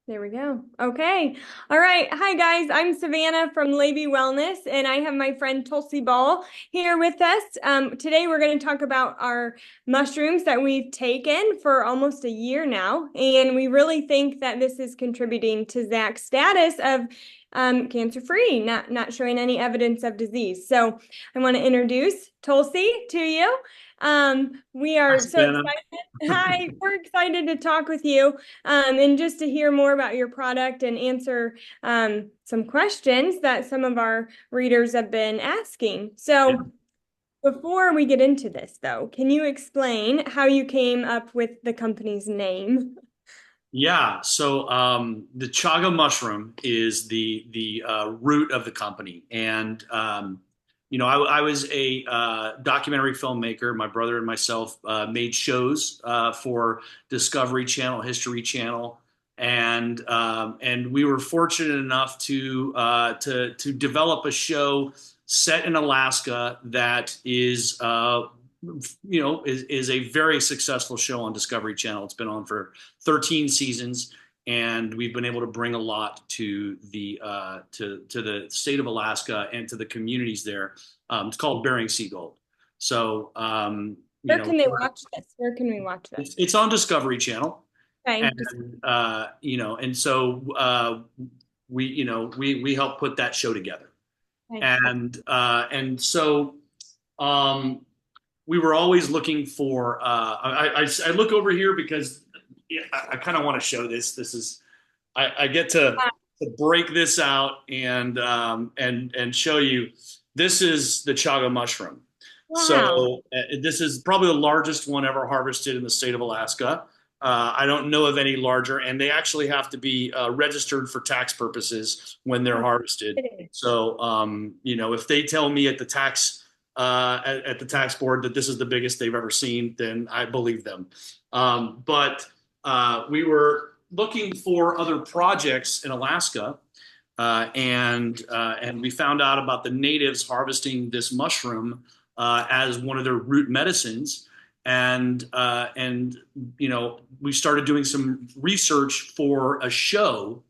There we go. Okay. All right. Hi, guys. I'm Savannah from Levy Wellness, and I have my friend Tulsi Ball here with us. Today, we're going to talk about our mushrooms that we've taken for almost a year now. And we really think that this is contributing to Zach's status of cancer-free, not showing any evidence of disease. So I want to introduce Tulsi to you. We Hi, are so Savannah. excited. Hi, we're excited to talk with you and just to hear more about your product and answer some questions that some of our readers have been asking. Yeah. So, before we get into this, though, can you explain how you came up with the company's name? The chaga mushroom is the root of the company, and I was a documentary filmmaker. My brother and myself made shows for Discovery Channel, History Channel, and we were fortunate enough to develop a show set in Alaska that is a very successful show on Discovery Channel. It's been on for 13 seasons, and we've been able to bring a lot to the state of Alaska and to the communities there. It's called Bering Sea Gold. So Where can they watch this? Where can we watch this? it's on Discovery Channel, Okay, just and we help put that show together, okay. and so. Um, we were always looking for. I look over here because I kind of want to show this. This is I get to break this out and show you. This is the chaga mushroom. Wow. So this is probably the largest one ever harvested in the state of Alaska. I don't know of any larger, and they actually have to be registered for tax purposes when they're harvested. So, if they tell me at the at the tax board that this is the biggest they've ever seen, then I believe them. But we were looking for other projects in Alaska, and we found out about the natives harvesting this mushroom as one of their root medicines. And we started doing some research for a show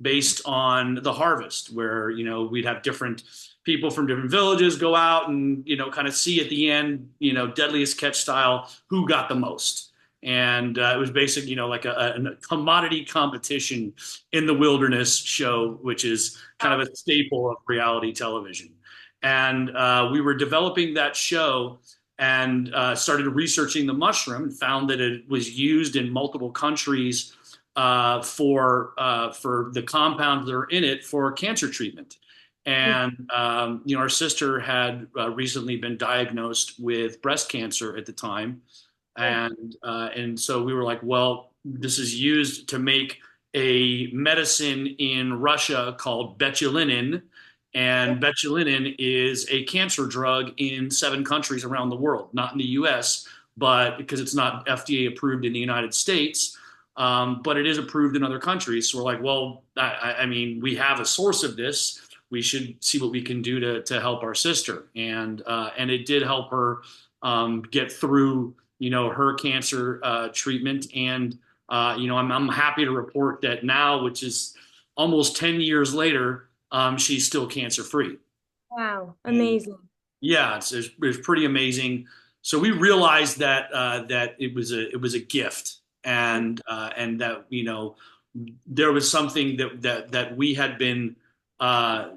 based on the harvest, where we'd have different people from different villages go out and kind of see at the end, deadliest catch style, who got the most. And it was basically like a commodity competition in the wilderness show, which is kind of a staple of reality television. And we were developing that show and started researching the mushroom and found that it was used in multiple countries for the compounds that are in it for cancer treatment. And our sister had recently been diagnosed with breast cancer at the time, and so we were like, well, this is used to make a medicine in Russia called betulinin, and betulinin is a cancer drug in 7 countries around the world, not in the U.S., but because it's not FDA approved in the United States. But it is approved in other countries. So we're like, well, I mean, we have a source of this. We should see what we can do to help our sister. And it did help her get through, her cancer treatment. And I'm happy to report that now, which is almost 10 years later, she's still cancer free. Wow. And Amazing. yeah, it's pretty amazing. So we realized that it was a gift, and that there was something that we had been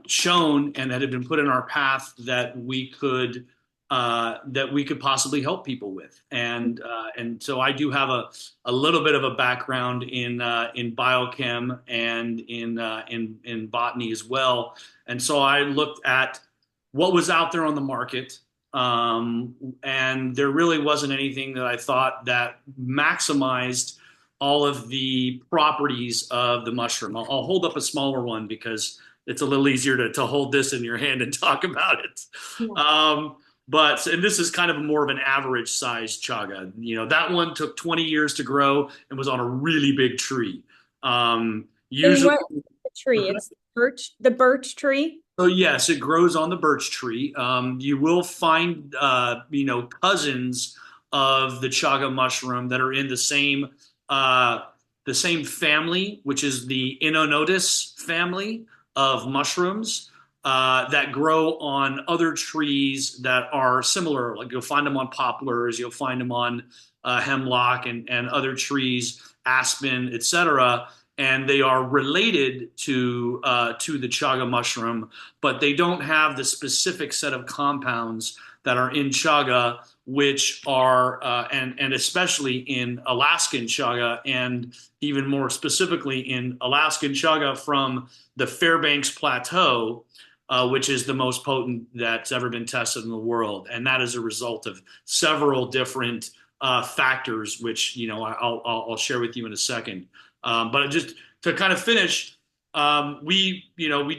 shown and that had been put in our path that we could possibly help people with. And so I do have a little bit of a background in biochem and in botany as well. And so I looked at what was out there on the market. And there really wasn't anything that I thought that maximized all of the properties of the mushroom. I'll hold up a smaller one because it's a little easier to hold this in your hand and talk about it. Yeah. And this is kind of more of an average size chaga. That one took 20 years to grow and was on a really big tree. And Usually, what the tree? It's the birch tree. so yes, it grows on the birch tree. You will find, cousins of the chaga mushroom that are in the same the same family, which is the Inonotus family of mushrooms that grow on other trees that are similar. Like you'll find them on poplars, you'll find them on hemlock and other trees, aspen, etc. And they are related to the chaga mushroom, but they don't have the specific set of compounds that are in chaga, which are and especially in Alaskan chaga, and even more specifically in Alaskan chaga from the Fairbanks Plateau, which is the most potent that's ever been tested in the world, and that is a result of several different factors, which I'll share with you in a second. But just to kind of finish, we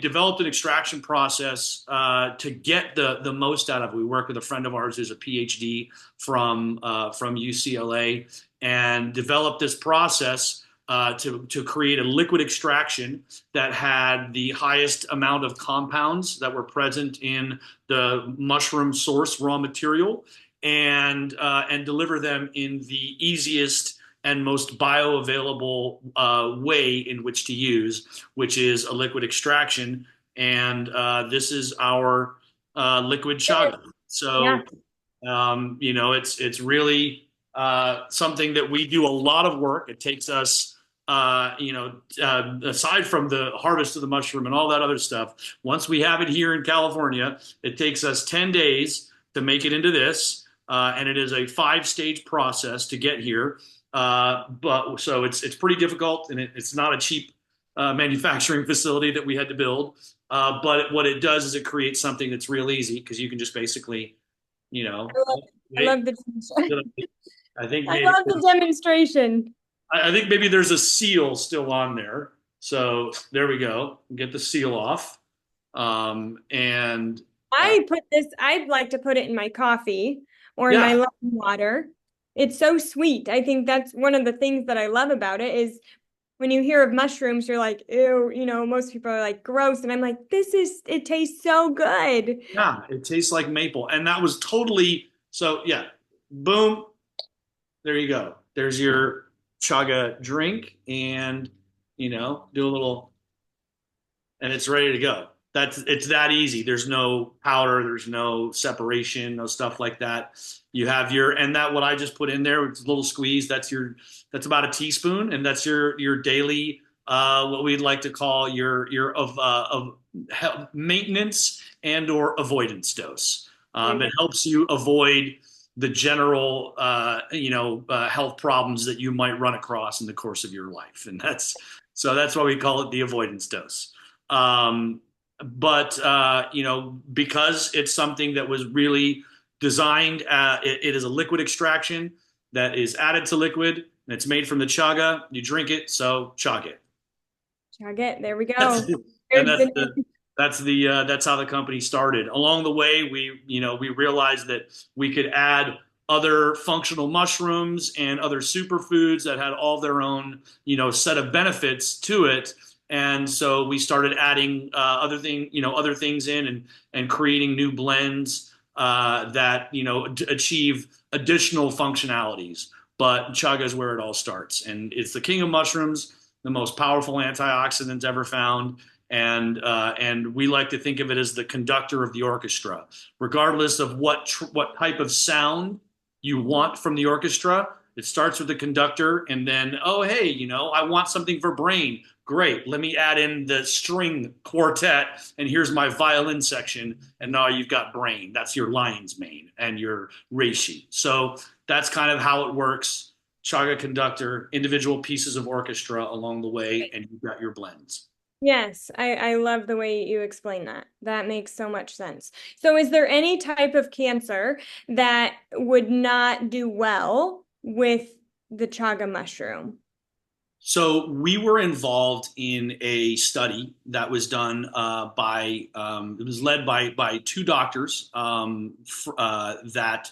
developed an extraction process to get the most out of it. We work with a friend of ours who's a PhD from UCLA, and developed this process to create a liquid extraction that had the highest amount of compounds that were present in the mushroom source raw material, and deliver them in the easiest and most bioavailable way in which to use, which is a liquid extraction. And this is our liquid chaga. Yeah. So, it's really something that we do a lot of work. It takes us, aside from the harvest of the mushroom and all that other stuff, once we have it here in California, it takes us 10 days to make it into this. And it is a 5-stage process to get here. But so it's pretty difficult, and it's not a cheap manufacturing facility that we had to build. But what it does is it creates something that's real easy, because you can just basically, you know, I love the I think I maybe love the demonstration. I think maybe there's a seal still on there. So there we go. Get the seal off. And I'd like to put it in my coffee or in my yeah, lemon water. It's so sweet. I think that's one of the things that I love about it is when you hear of mushrooms, you're like, ew, most people are like gross. And I'm like, it tastes so good. yeah, it tastes like maple. And that was totally so yeah. Boom. There you go. There's your chaga drink, and do a little, and it's ready to go. It's that easy. There's no powder, there's no separation, no stuff like that. You have and that what I just put in there, it's a little squeeze. That's about a teaspoon, and that's your daily what we'd like to call your of maintenance and or avoidance dose. It helps you avoid the general health problems that you might run across in the course of your life, and that's why we call it the avoidance dose. Um, but because it's something that was really designed, it is a liquid extraction that is added to liquid, and it's made from the chaga. You drink it, so chug it. Chug it. There we That's go. and There's the that's how the company started. Along the way, we realized that we could add other functional mushrooms and other superfoods that had all their own set of benefits to it. And so we started adding other things in, and creating new blends that achieve additional functionalities. But chaga is where it all starts, and it's the king of mushrooms, the most powerful antioxidants ever found. And we like to think of it as the conductor of the orchestra. Regardless of what type of sound you want from the orchestra, it starts with the conductor, and then, oh, hey, I want something for brain. Great, let me add in the string quartet, and here's my violin section, and now you've got brain. That's your lion's mane and your reishi. So that's kind of how it works. Chaga conductor, individual pieces of orchestra along the way, and you've got your blends. Yes, I love the way you explain that. That makes so much sense. So is there any type of cancer that would not do well with the chaga mushroom? So we were involved in a study that was done it was led by two doctors that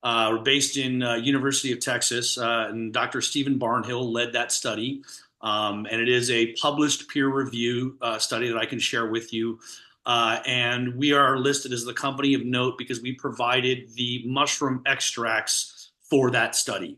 were based in University of Texas, and Dr. Stephen Barnhill led that study. And it is a published peer review study that I can share with you. And we are listed as the company of note because we provided the mushroom extracts for that study.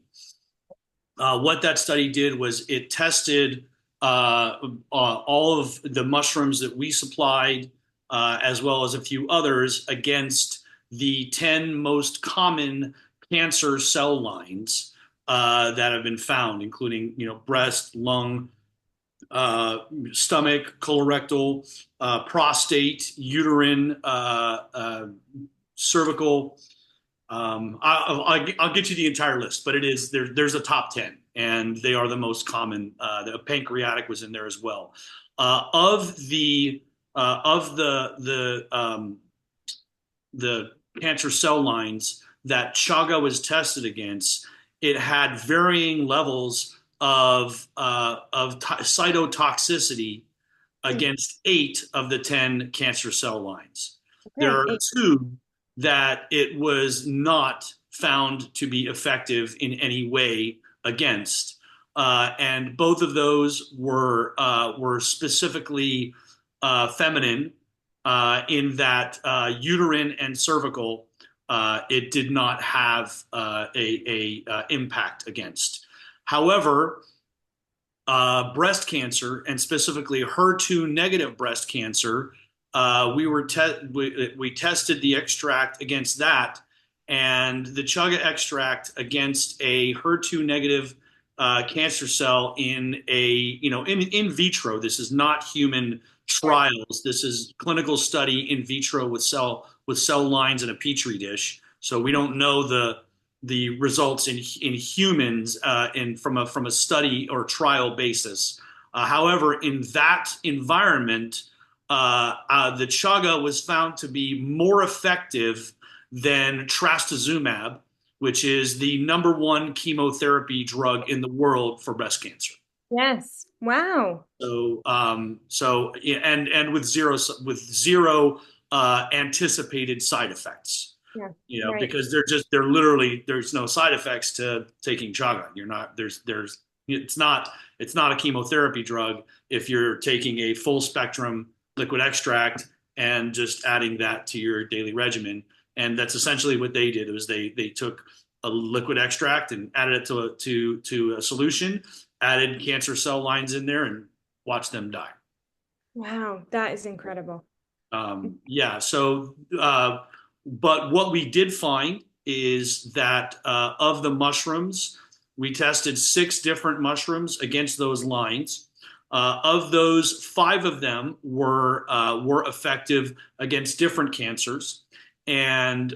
What that study did was it tested all of the mushrooms that we supplied, as well as a few others, against the 10 most common cancer cell lines that have been found, including, breast, lung, uh, stomach, colorectal, prostate, uterine, cervical. I'll get you the entire list, but it is there's a top 10, and they are the most common. The pancreatic was in there as well. Of the cancer cell lines that chaga was tested against, it had varying levels of cytotoxicity Hmm. against 8 of the 10 cancer cell lines. There Okay. are two that it was not found to be effective in any way against. And both of those were specifically feminine, in that uterine and cervical, it did not have a impact against. However, breast cancer, and specifically HER2 negative breast cancer, we tested the extract against that, and the chaga extract against a HER2 negative cancer cell in a in vitro. This is not human Yes. trials. This is clinical study in vitro with cell lines in a petri dish. So we don't know the results in humans, from a study or trial basis. However, in that environment, the chaga was found to be more effective than trastuzumab, which is the number one chemotherapy drug in the world for breast cancer. Yes. Wow. So yeah, and with zero anticipated side effects. Yeah. Right. Because they're literally, there's no side effects to taking chaga. You're not there's it's not a chemotherapy drug if you're taking a full spectrum liquid extract and just adding that to your daily regimen. And that's essentially what they did. It was they took a liquid extract and added it to a solution, added cancer cell lines in there, and watched them die. Wow. That is incredible. Yeah. But what we did find is that, of the mushrooms, we tested 6 different mushrooms against those lines. Of those, 5 of them were effective against different cancers, and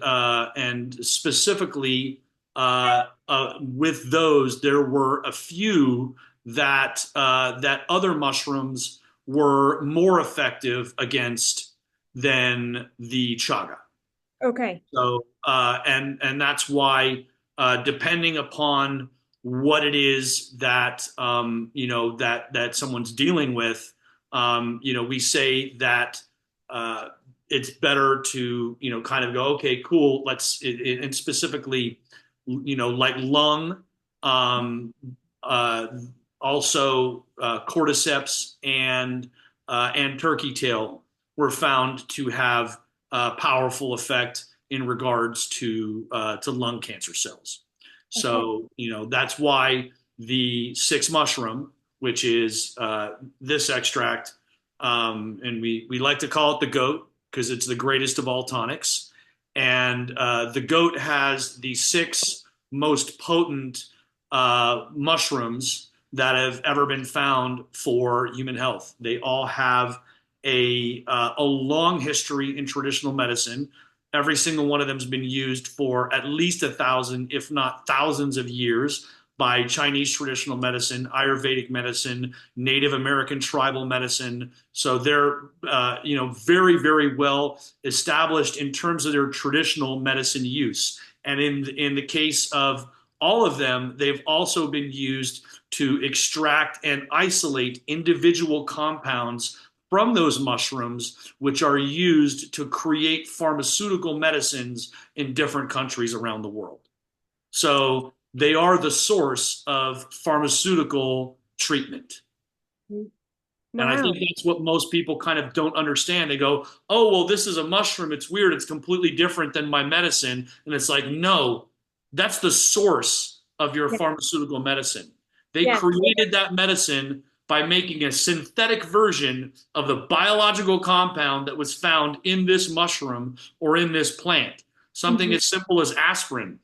specifically, with those, there were a few that other mushrooms were more effective against than the chaga. Okay. And that's why, depending upon what it is that that someone's dealing with, we say that it's better to kind of go, okay, cool, and specifically, like lung, um, uh, also cordyceps and turkey tail were found to have powerful effect in regards to lung cancer cells. Okay. So that's why the 6 mushroom, which is this extract, and we like to call it the goat because it's the greatest of all tonics. And the goat has the 6 most potent mushrooms that have ever been found for human health. They all have a long history in traditional medicine. Every single one of them has been used for at least 1,000, if not thousands of years, by Chinese traditional medicine, Ayurvedic medicine, Native American tribal medicine. So they're very, very well established in terms of their traditional medicine use. And in the case of all of them, they've also been used to extract and isolate individual compounds from those mushrooms, which are used to create pharmaceutical medicines in different countries around the world. So they are the source of pharmaceutical treatment. And I Wow. think that's what most people kind of don't understand. They go, oh, well, this is a mushroom. It's weird. It's completely different than my medicine. And it's like, no, that's the source of your Yeah. pharmaceutical medicine. They Yes. created that medicine by making a synthetic version of the biological compound that was found in this mushroom or in this plant. Something Mhm. as simple as aspirin.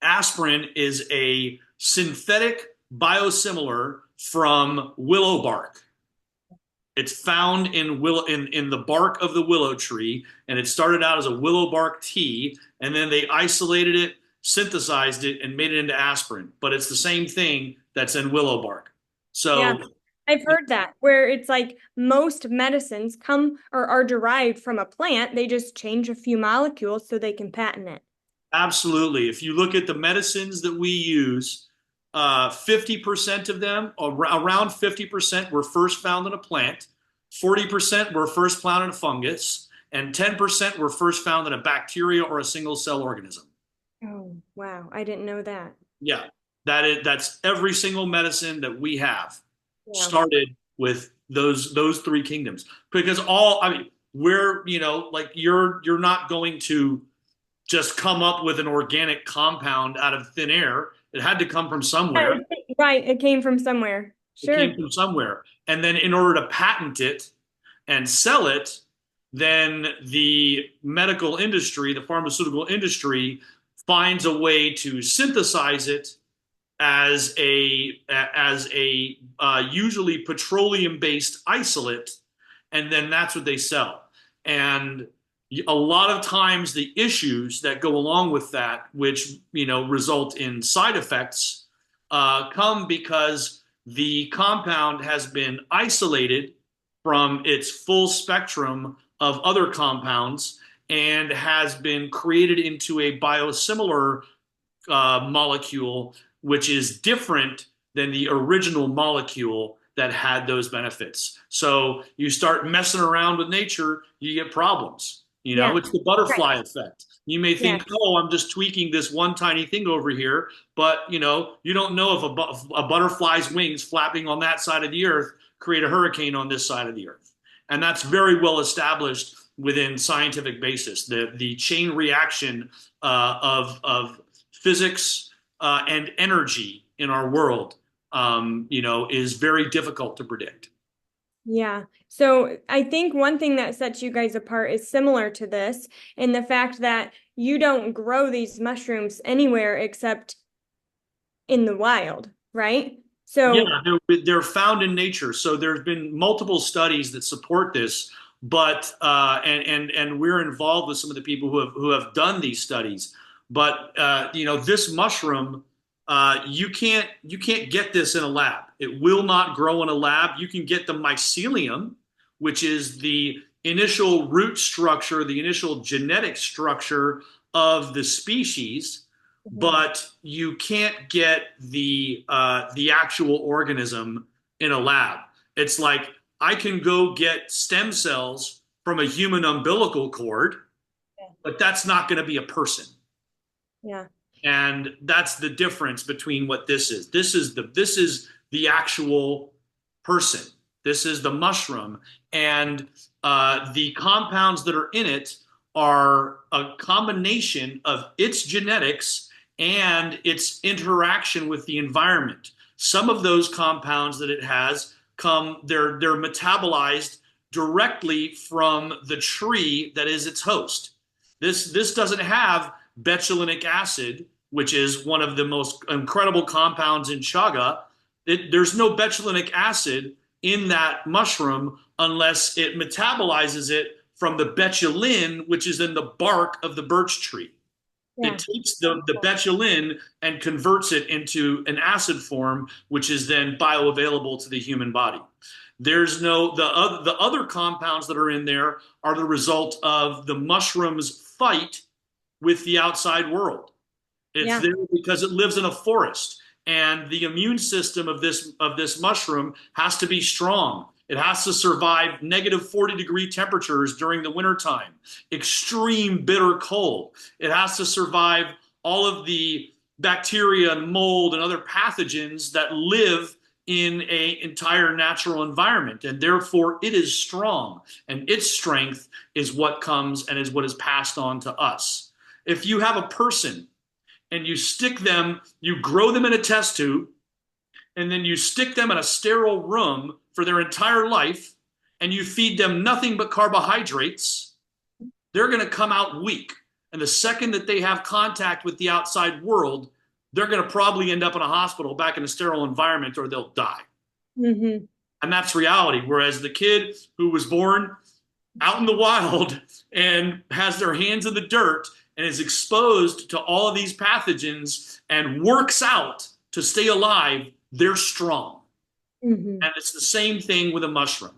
Aspirin is a synthetic biosimilar from willow bark. It's found in the bark of the willow tree, and it started out as a willow bark tea, and then they isolated it, synthesized it, and made it into aspirin. But it's the same thing that's in willow bark. Yeah. So I've heard that where it's like most medicines come or are derived from a plant. They just change a few molecules so they can patent it. absolutely. If you look at the medicines that we use, 50% of them, around 50%, were first found in a plant, 40% were first found in a fungus, and 10% were first found in a bacteria or a single cell organism. Oh, wow. I didn't know that. Yeah, that's every single medicine that we have Yeah. started with those three kingdoms. Because I mean, we're, like you're not going to just come up with an organic compound out of thin air. It had to come from somewhere. Right. It came from somewhere. It came Sure. from somewhere. And then in order to patent it and sell it, then the medical industry, the pharmaceutical industry, finds a way to synthesize it as a usually petroleum based isolate, and then that's what they sell. And a lot of times the issues that go along with that, which result in side effects, come because the compound has been isolated from its full spectrum of other compounds and has been created into a biosimilar molecule, which is different than the original molecule that had those benefits. So you start messing around with nature, you get problems. Yeah. It's the Right. butterfly effect. You may Yeah. think, oh, I'm just tweaking this one tiny thing over here, but you don't know if a butterfly's wings flapping on that side of the earth create a hurricane on this side of the earth. And that's very well established within scientific basis. The chain reaction of physics and energy in our world, is very difficult to predict. Yeah. So I think one thing that sets you guys apart is similar to this in the fact that you don't grow these mushrooms anywhere except in the wild, right? Yeah, So, they're found in nature. So there's been multiple studies that support this, but and we're involved with some of the people who have done these studies. But this mushroom, you can't get this in a lab. It will not grow in a lab. You can get the mycelium, which is the initial root structure, the initial genetic structure of the species, mhm. but you can't get the actual organism in a lab. It's like I can go get stem cells from a human umbilical cord, but that's not going to be a person. Yeah. And that's the difference between what this is. This is the actual person. This is the mushroom, and the compounds that are in it are a combination of its genetics and its interaction with the environment. Some of those compounds that it has they're metabolized directly from the tree that is its host. This doesn't have betulinic acid, which is one of the most incredible compounds in chaga. There's no betulinic acid in that mushroom unless it metabolizes it from the betulin, which is in the bark of the birch tree. It Yeah. takes the betulin and converts it into an acid form, which is then bioavailable to the human body. There's no the other compounds that are in there are the result of the mushroom's fight with the outside world. It's Yeah. there because it lives in a forest, and the immune system of this mushroom has to be strong. It has to survive negative 40-degree temperatures during the wintertime, extreme bitter cold. It has to survive all of the bacteria and mold and other pathogens that live in an entire natural environment, and therefore it is strong, and its strength is what comes and is what is passed on to us. If you have a person and you grow them in a test tube, and then you stick them in a sterile room for their entire life, and you feed them nothing but carbohydrates, they're going to come out weak. And the second that they have contact with the outside world, they're going to probably end up in a hospital back in a sterile environment, or they'll die. Mm-hmm. And that's reality. Whereas the kid who was born out in the wild and has their hands in the dirt and is exposed to all of these pathogens and works out to stay alive, they're strong. Mm-hmm. And it's the same thing with a mushroom.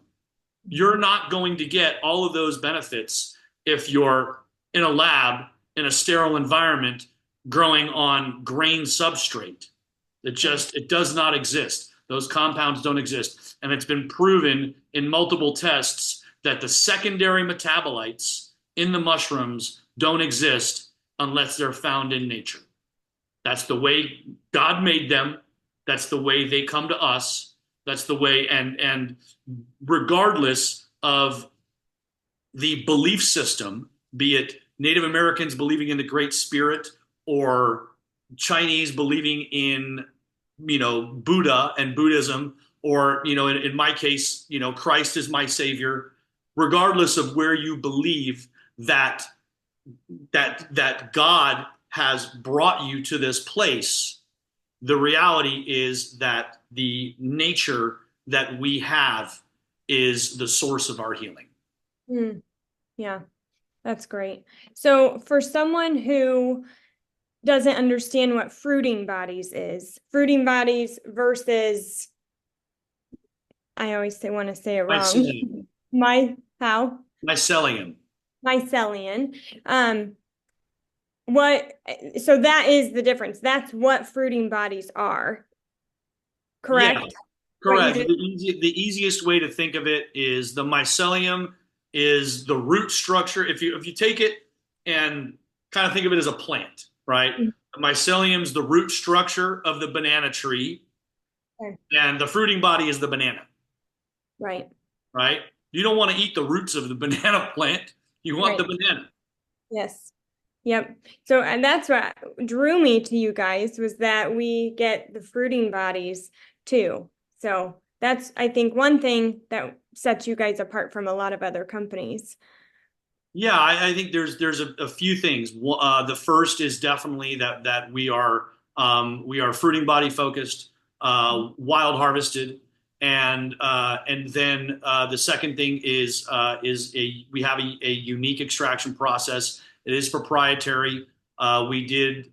You're not going to get all of those benefits if you're in a lab in a sterile environment growing on grain substrate. It does not exist. Those compounds don't exist. And it's been proven in multiple tests that the secondary metabolites in the mushrooms don't exist unless they're found in nature. That's the way God made them. That's the way they come to us. That's the way, and regardless of the belief system, be it Native Americans believing in the Great Spirit or Chinese believing in, Buddha and Buddhism, or, in my case, Christ is my savior, regardless of where you believe that God has brought you to this place, the reality is that the nature that we have is the source of our healing. Mm. Yeah, that's great. So for someone who doesn't understand what fruiting bodies is, fruiting bodies versus, I always want to say it Mycelium. wrong. My how? Mycelium. Mycelium. What, so that is the difference. That's what fruiting bodies are, Yeah, correct? What you correct. just, The easiest way to think of it is the mycelium is the root structure. If you take it and kind of think of it as a plant, right? The mycelium is the root structure of the banana tree, okay. and the fruiting body is the banana, Right, right? You don't want to eat the roots of the banana plant. You want right. the banana. Yes. Yep. So, and that's what drew me to you guys, was that we get the fruiting bodies too. So that's, I think, one thing that sets you guys apart from a lot of other companies. Yeah, I think there's a few things. The first is definitely that we are fruiting body focused, wild harvested, and then the second thing is we have a unique extraction process. It is proprietary. We did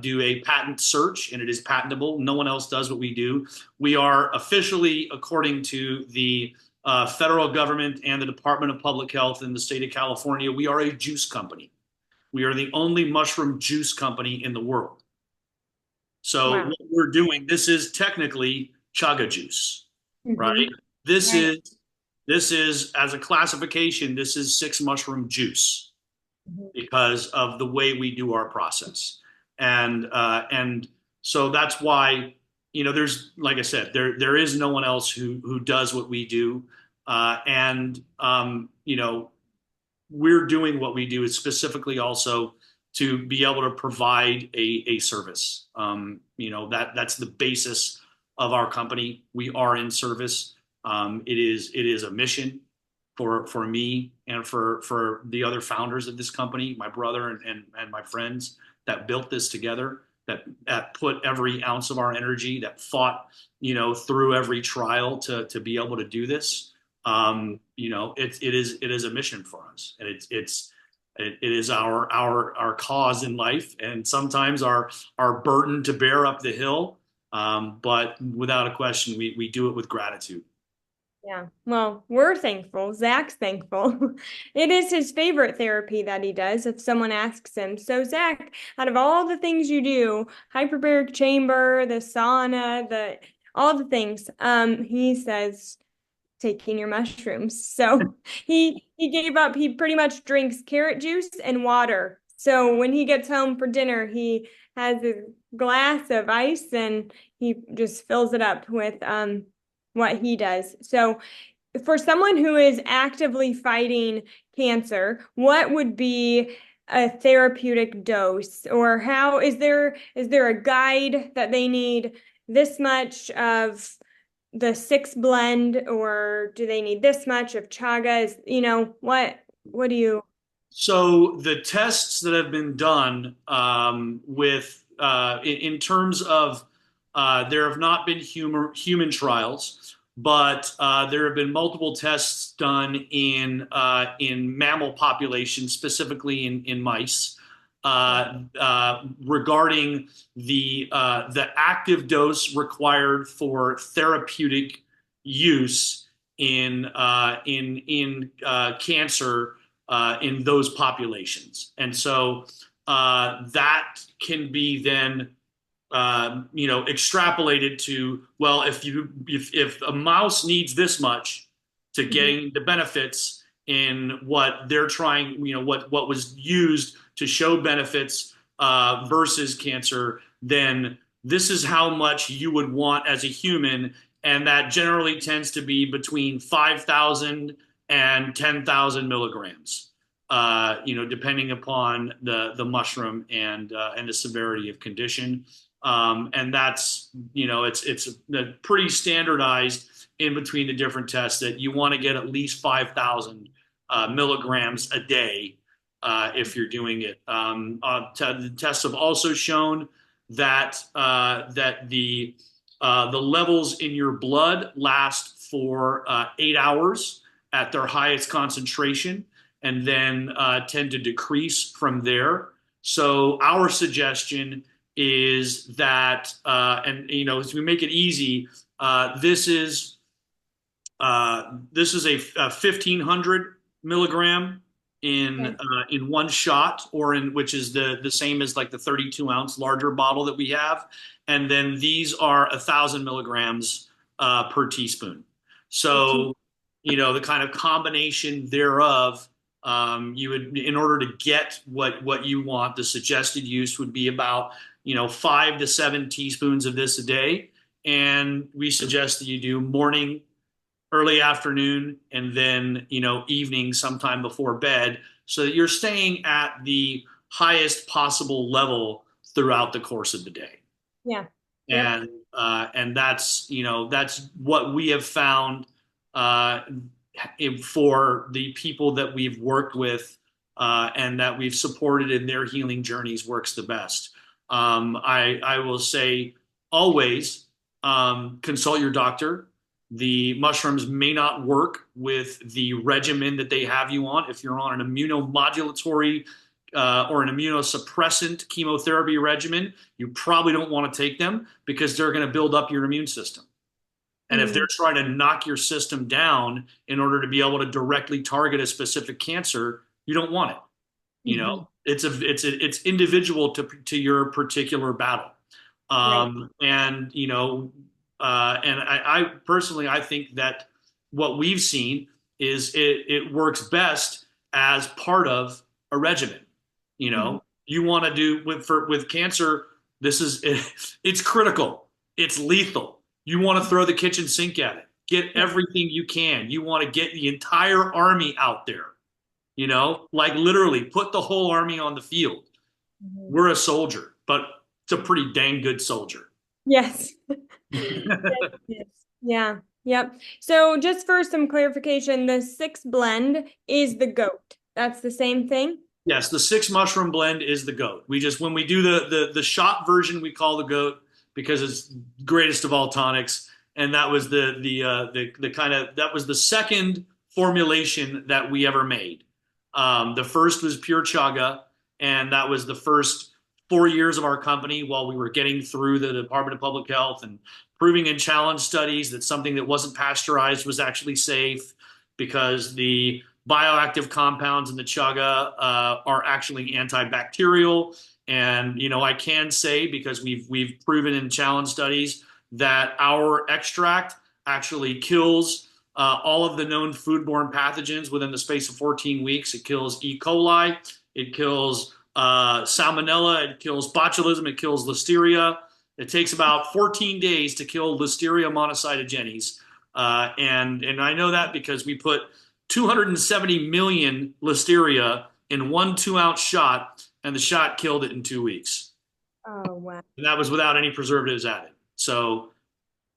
do a patent search, and it is patentable. No one else does what we do. We are officially, according to the federal government and the Department of Public Health in the state of California, we are a juice company. We are the only mushroom juice company in the world. So Wow. what we're doing, this is technically chaga juice, right? Mm-hmm. This Right. is this is as a classification, this is six mushroom juice Mhm. because of the way we do our process. And so that's why, there's, like I said, there is no one else who does what we do. And we're doing what we do is specifically also to be able to provide a service. That's the basis of our company. We are in service. It is a mission for me and for the other founders of this company, my brother and my friends that built this together, that put every ounce of our energy, that fought, through every trial to be able to do this. It is a mission for us, and it is our cause in life, and sometimes our burden to bear up the hill. But without a question, we do it with gratitude. Yeah. Well, we're thankful. Zach's thankful. It is his favorite therapy that he does if someone asks him. So, Zach, out of all the things you do, hyperbaric chamber, the sauna, all the things, he says taking your mushrooms. So he gave up. He pretty much drinks carrot juice and water. So when he gets home for dinner, he has a glass of ice and he just fills it up with what he does. So for someone who is actively fighting cancer, what would be a therapeutic dose, or how is there a guide that they need this much of the six blend, or do they need this much of chaga? Is, what do you? So the tests that have been done with in terms of there have not been human trials, but there have been multiple tests done in mammal populations, specifically in mice, regarding the active dose required for therapeutic use in cancer in those populations. And so that can be then extrapolated to, well, if a mouse needs this much to Mhm. gain the benefits in what they're trying, what was used to show benefits versus cancer, then this is how much you would want as a human, and that generally tends to be between 5,000 and 10,000 milligrams. Depending upon the mushroom and the severity of condition. And that's, it's pretty standardized in between the different tests that you want to get at least 5,000 milligrams a day if you're doing it. The tests have also shown that the levels in your blood last for 8 hours at their highest concentration, and then tend to decrease from there. So our suggestion is that, as we make it easy, this is a 1,500 milligram Okay. in one shot, or in which is the same as like the 32-ounce larger bottle that we have, and then these are 1,000 milligrams per teaspoon. So the kind of combination thereof, you would, in order to get what you want, the suggested use would be about 5 to 7 teaspoons of this a day, and we suggest that you do morning, early afternoon, and then evening sometime before bed, so that you're staying at the highest possible level throughout the course of the day. Yeah. Yep. And that's what we have found uh, for the people that we've worked with and that we've supported in their healing journeys works the best. I will say always consult your doctor. The mushrooms may not work with the regimen that they have you on. If you're on an immunomodulatory or an immunosuppressant chemotherapy regimen, you probably don't want to take them because they're going to build up your immune system. And if they're Mm. trying to knock your system down in order to be able to directly target a specific cancer, you don't want it. Mhm. It's individual to your particular battle. Right. And I personally, I think that what we've seen is it works best as part of a regimen. Mhm. You want to do with cancer, this is it's critical. It's lethal. You want to throw the kitchen sink at it. Get Yeah. everything you can. You want to get the entire army out there. Like literally put the whole army on the field. Mhm. We're a soldier, but it's a pretty dang good soldier. Yes. Yes, yes. Yeah. Yep. So just for some clarification, the six blend is the goat. That's the same thing? Yes, the six mushroom blend is the goat. We just, when we do the shot version, we call the goat because it's greatest of all tonics, and that was the kind of, that was the second formulation that we ever made. The first was pure chaga, and that was the first 4 years of our company while we were getting through the Department of Public Health and proving in challenge studies that something that wasn't pasteurized was actually safe, because the bioactive compounds in the chaga are actually antibacterial. And I can say, because we've proven in challenge studies, that our extract actually kills all of the known foodborne pathogens within the space of 14 weeks. It kills E. coli, it kills salmonella, it kills botulism, it kills listeria. It takes about 14 days to kill Listeria monocytogenes. And I know that because we put 270 million listeria in one 2-ounce shot, and the shot killed it in 2 weeks. Oh, wow. And that was without any preservatives added. So,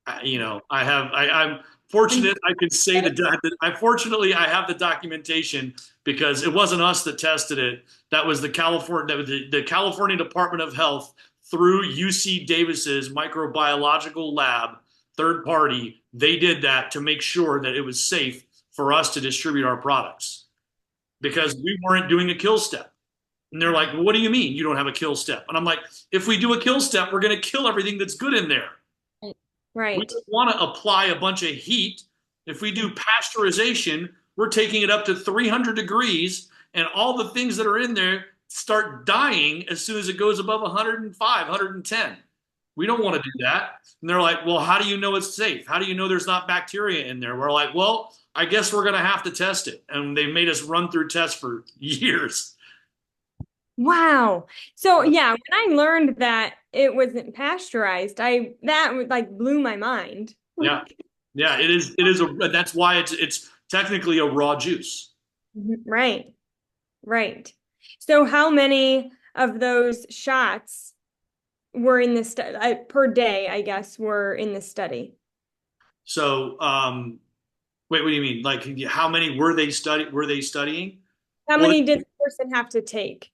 I'm fortunate. I can say that I fortunately I have the documentation because it wasn't us that tested it. That was the California Department of Health through UC Davis's microbiological lab, third party. They did that to make sure that it was safe for us to distribute our products because we weren't doing a kill step. And they're like, well, what do you mean you don't have a kill step? And I'm like, if we do a kill step, we're going to kill everything that's good in there. We Right. don't want to apply a bunch of heat. If we do pasteurization, we're taking it up to 300 degrees, and all the things that are in there start dying as soon as it goes above 105, 110. We don't want to do that. And they're like, well, how do you know it's safe? How do you know there's not bacteria in there? We're like, well, I guess we're going to have to test it. And they made us run through tests for years. Wow. So yeah, when I learned that it wasn't pasteurized, I that would like blew my mind. Yeah. Yeah, that's why it's technically a raw juice. Right. Right. So how many of those shots were in the study per day, I guess, were in the study? So, wait, what do you mean? Like, how many were they studying? How Well, many did the person have to take?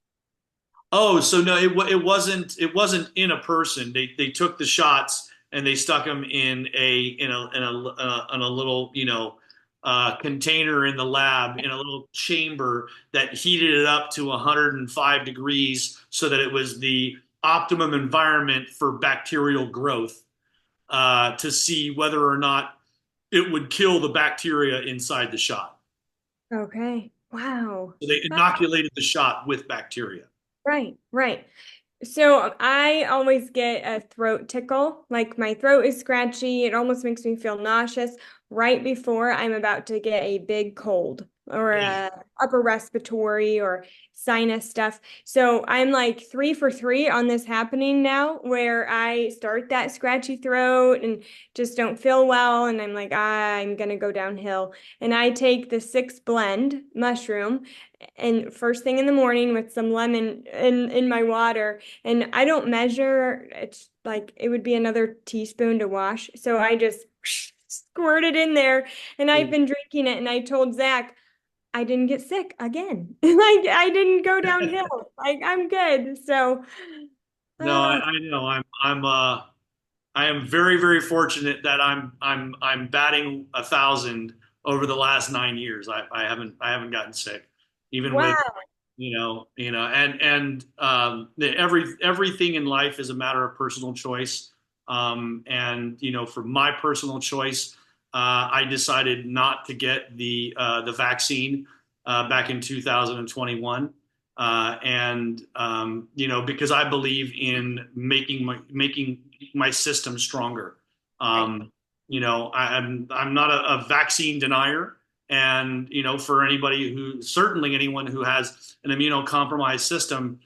oh, so no, it wasn't in a person. They took the shots and they stuck them in a little container in the lab in a little chamber that heated it up to 105 degrees so that it was the optimum environment for bacterial growth, to see whether or not it would kill the bacteria inside the shot. Okay. Wow. So they inoculated the shot with bacteria. Right, right. So I always get a throat tickle. Like my throat is scratchy. It almost makes me feel nauseous right before I'm about to get a big cold or Yeah. a upper respiratory or sinus stuff. So I'm like 3 for 3 on this happening now, where I start that scratchy throat and just don't feel well. And I'm like, I'm gonna go downhill. And I take the 6 blend mushroom and first thing in the morning with some lemon in my water, and I don't measure. It's like it would be another teaspoon to wash, so I just squirt it in there, and I've been drinking it, and I told Zach I didn't get sick again. Like I didn't go downhill. Like I'm good. So No, uh, I know. I am very, very fortunate that I'm batting 1,000 over the last 9 years. I haven't gotten sick, even with wow. everything in life is a matter of personal choice. And for my personal choice, I decided not to get the vaccine back in 2021. And because I believe in making my system stronger. Right. I'm not a vaccine denier, and for certainly anyone who has an immunocompromised system,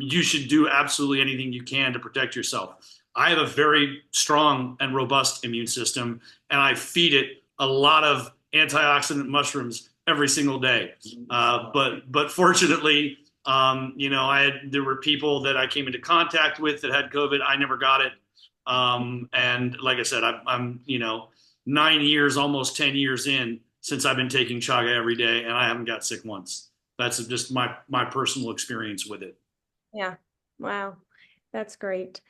you should do absolutely anything you can to protect yourself. I have a very strong and robust immune system, and I feed it a lot of antioxidant mushrooms every single day. But fortunately, there were people that I came into contact with that had COVID. I never got it. And like I said, I'm 9 years, almost 10 years in since I've been taking chaga every day, and I haven't got sick once. That's just my personal experience with it. Yeah. Wow. That's great.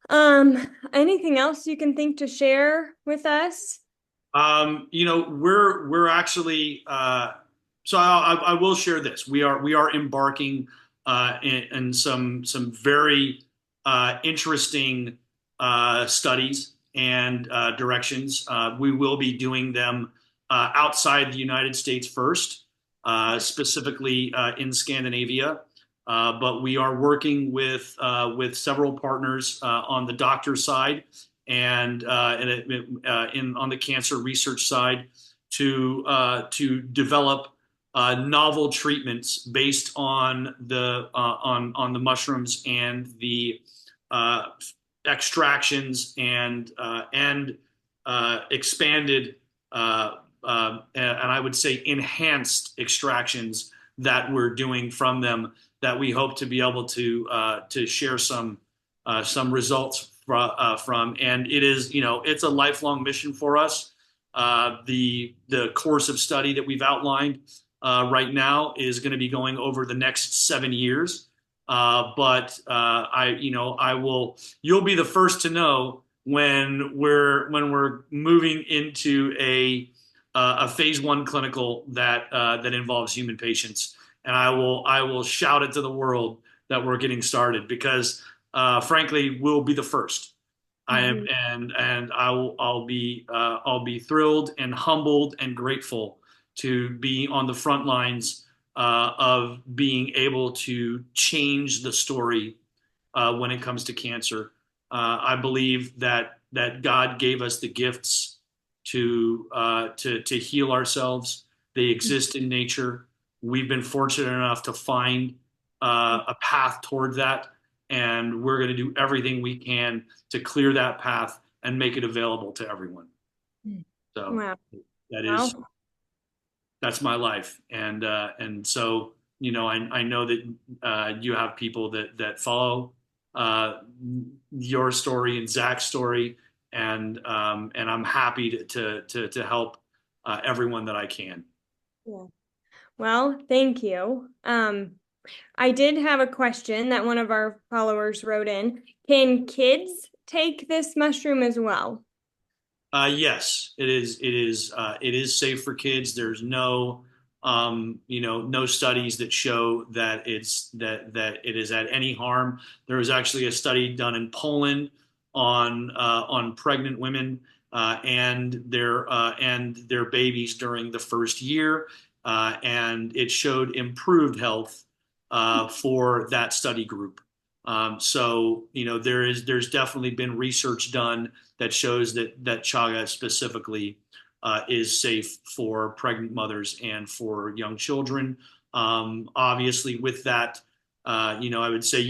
Anything else you can think to share with us? We're actually so I will share this. We are embarking in some very interesting studies and directions. We will be doing them outside the United States first, specifically in Scandinavia. But we are working with several partners on the doctor side and on the cancer research side to develop novel treatments based on the mushrooms and the uh, extractions and expanded and I would say enhanced extractions that we're doing from them that we hope to be able to share some results from, and it is, it's a lifelong mission for us. The course of study that we've outlined right now is going to be going over the next 7 years. But I will. You'll be the first to know when we're moving into a phase one clinical that involves human patients, and I will shout it to the world that we're getting started because frankly we'll be the first. I am, Mhm. and I'll be thrilled and humbled and grateful to be on the front lines of being able to change the story when it comes to cancer. I believe that God gave us the gifts to heal ourselves. They exist in nature. We've been fortunate enough to find a path toward that, and we're going to do everything we can to clear that path and make it available to everyone. So Wow. that is Wow. that's my life, and so I know that you have people that follow uh, your story and Zach's story, and I'm happy to help everyone that I can. Yeah. Well, thank you. I did have a question that one of our followers wrote in. Can kids take this mushroom as well? Yes, it is. It is safe for kids. There's no studies that show that it is at any harm. There was actually a study done in Poland on pregnant women and their babies during the first year, and it showed improved health for that study group. So there's definitely been research done that shows that chaga specifically is safe for pregnant mothers and for young children. Obviously, with that, I would say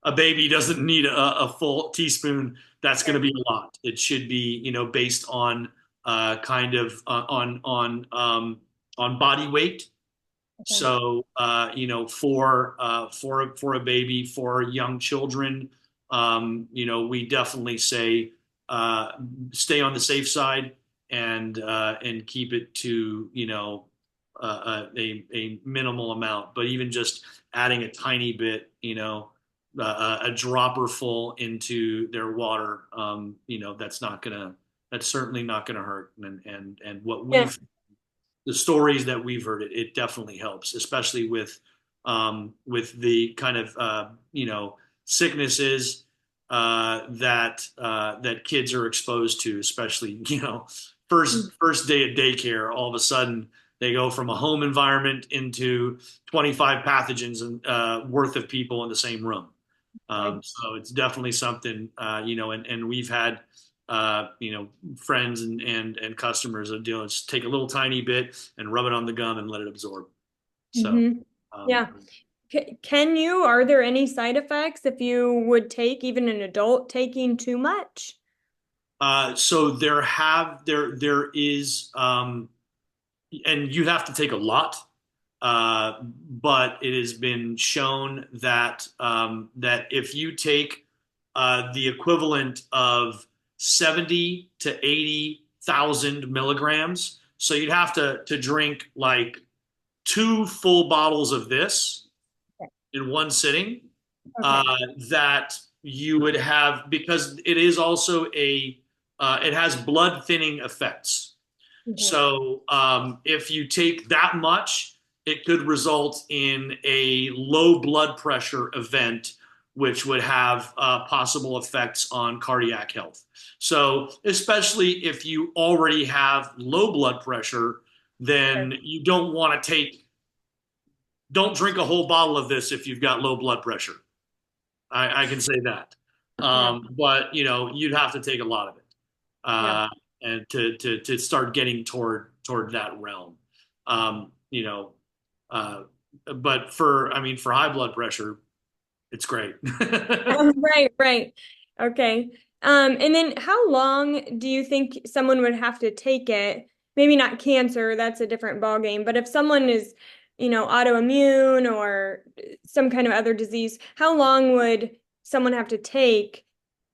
a baby doesn't need a full teaspoon. That's going to be a lot. It should be, based on kind of on body weight. Okay. So, for a baby, for young children, we definitely say uh, stay on the safe side and keep it to a minimal amount. But even just adding a tiny bit, a dropper full into their water, that's certainly not gonna hurt. And what Yeah. we've the stories that we've heard, it definitely helps, especially with the kind of sicknesses that kids are exposed to, especially first day of daycare. All of a sudden, they go from a home environment into 25 pathogens and worth of people in the same room. Right. So it's definitely something, and we've had, friends and customers of doing just take a little tiny bit and rub it on the gum and let it absorb. So, Mm-hmm. um, Yeah. Are there any side effects if you would take even an adult taking too much? so there is, and you have to take a lot. But it has been shown that if you take the equivalent of 70 to 80,000 milligrams, so you'd have to drink like two full bottles of this in one sitting, Okay. that you would have, because it is also it has blood thinning effects. Okay. So if you take that much, it could result in a low blood pressure event, which would have possible effects on cardiac health. So, especially if you already have low blood pressure, then you don't drink a whole bottle of this if you've got low blood pressure. I can say that. Yeah. But you'd have to take a lot of it Yeah. uh, and to start getting toward that realm. Um, you know, uh, but for high blood pressure, it's great. Right, right. Okay. And then how long do you think someone would have to take it? Maybe not cancer, that's a different ballgame, but if someone is, autoimmune or some kind of other disease, how long would someone have to take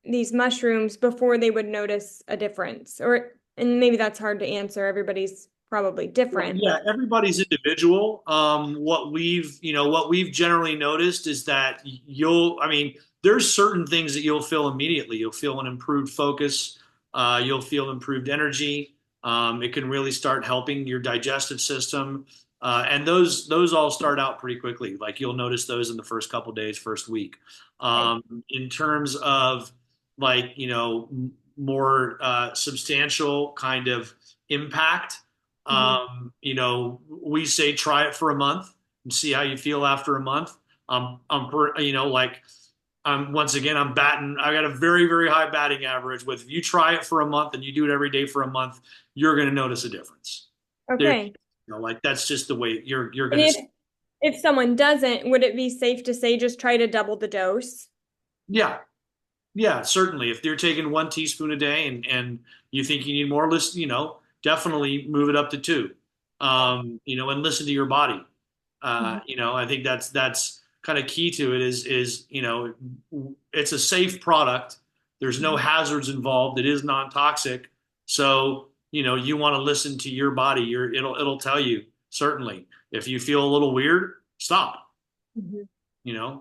these mushrooms before they would notice a difference? Or, and maybe that's hard to answer. Everybody's probably Well, different, yeah, but everybody's individual. What we've generally noticed is that I mean, there's certain things that you'll feel immediately. You'll feel an improved focus. You'll feel improved energy. It can really start helping your digestive system. And those all start out pretty quickly. Like you'll notice those in the first couple days, first week. okay. In terms of like, more substantial kind of impact. Mhm. We say try it for a month and see how you feel after a month. Like once again, I'm batting. I got a very, very high batting average with if you try it for a month and you do it every day for a month, you're going to notice a difference. There, Okay. like that's just the way you're And going to. if someone doesn't, would it be safe to say just try to double the dose? Yeah, yeah, certainly. If you're taking 1 teaspoon a day and you think you need more, definitely move it up to two. And listen to your body. Mhm. I think that's kind of key to it is it's a safe product. There's no Mhm. hazards involved. It is non-toxic. So, you want to listen to your body. It'll tell you certainly. If you feel a little weird, stop. Mhm.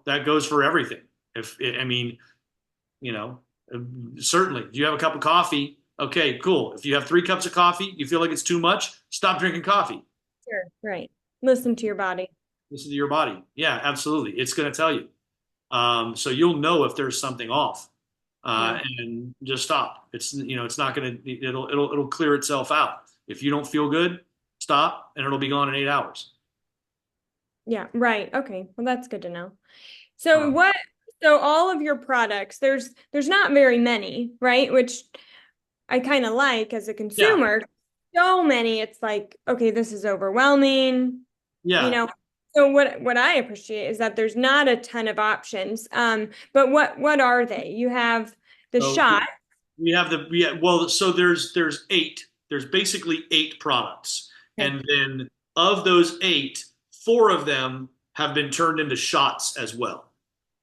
That goes for everything. If I mean, you know, certainly. Do you have a cup of coffee? Okay, cool. If you have 3 cups of coffee, you feel like it's too much, stop drinking coffee. Sure. Right. Listen to your body. Listen to your body. Yeah, absolutely. It's going to tell you. So you'll know if there's something off, Yeah. and just stop. It's not going to. It'll clear itself out. If you don't feel good, stop, and it'll be gone in 8 hours. Yeah. Right. Okay. Well, that's good to know. Uh, So all of your products, there's not very many, right? Which I kind of like as a yeah, consumer. So many, it's like, okay, this is overwhelming, you yeah. know. So what I appreciate is that there's not a ton of options. But what are they? You have the So shot. we have the yeah. Well, so there's eight. There's basically 8 products, Okay. and then of those eight, 4 of them have been turned into shots as well.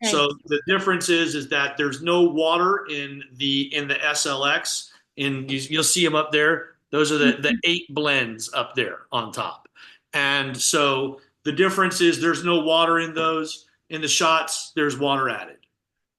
Okay. So the difference is that there's no water in the SLX, and you'll see them up there. Those are the 8 blends up there on top, and so the difference is there's no water in those. In the shots, there's water added,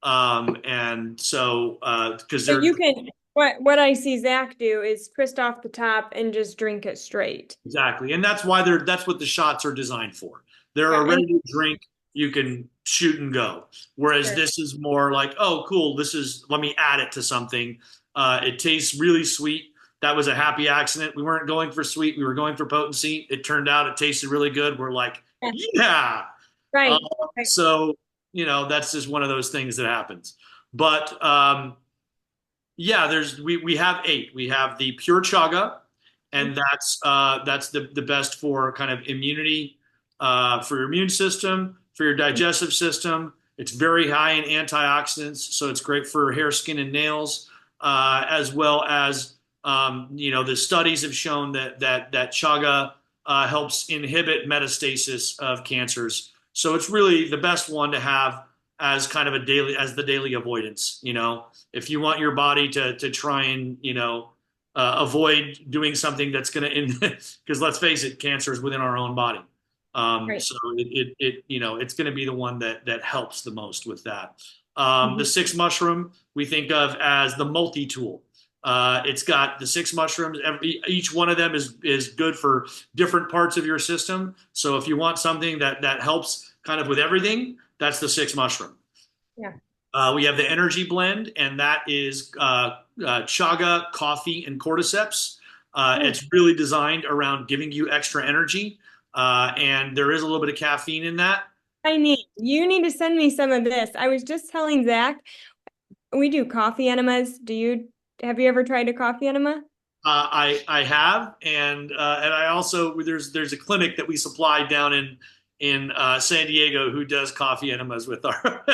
and so because So they're you can what I see Zach do is twist off the top and just drink it straight. exactly, and that's what the shots are designed for. They're Yeah, a and ready to drink. You can shoot and go. Whereas sure. this is more like, oh, cool. Let me add it to something. It tastes really sweet. That was a happy accident. We weren't going for sweet. We were going for potency. It turned out it tasted really good. We're like, Yeah, yeah. Uh, right. Right. so, that's just one of those things that happens. But yeah, we have 8. We have the pure chaga, and that's the best for kind of immunity, for your immune system, for your digestive system. It's very high in antioxidants, so it's great for hair, skin, and nails, as well as the studies have shown that chaga helps inhibit metastasis of cancers. So it's really the best one to have as kind of the daily avoidance. If you want your body to try and avoid doing something that's going to because let's face it, cancer is within our own body. Right. So it's going to be the one that helps the most with that. The Mhm. 6 mushroom we think of as the multi-tool. It's got the 6 mushrooms. Each one of them is good for different parts of your system. So if you want something that helps kind of with everything, that's the 6 mushroom. Yeah. We have the energy blend, and that is chaga, coffee, and cordyceps. Oh, It's really designed around giving you extra energy, and there is a little bit of caffeine in that. you need to send me some of this. I was just telling Zach, we do coffee enemas. Have you ever tried a coffee enema? I have, and I also there's a clinic that we supply down in San Diego who does coffee enemas with our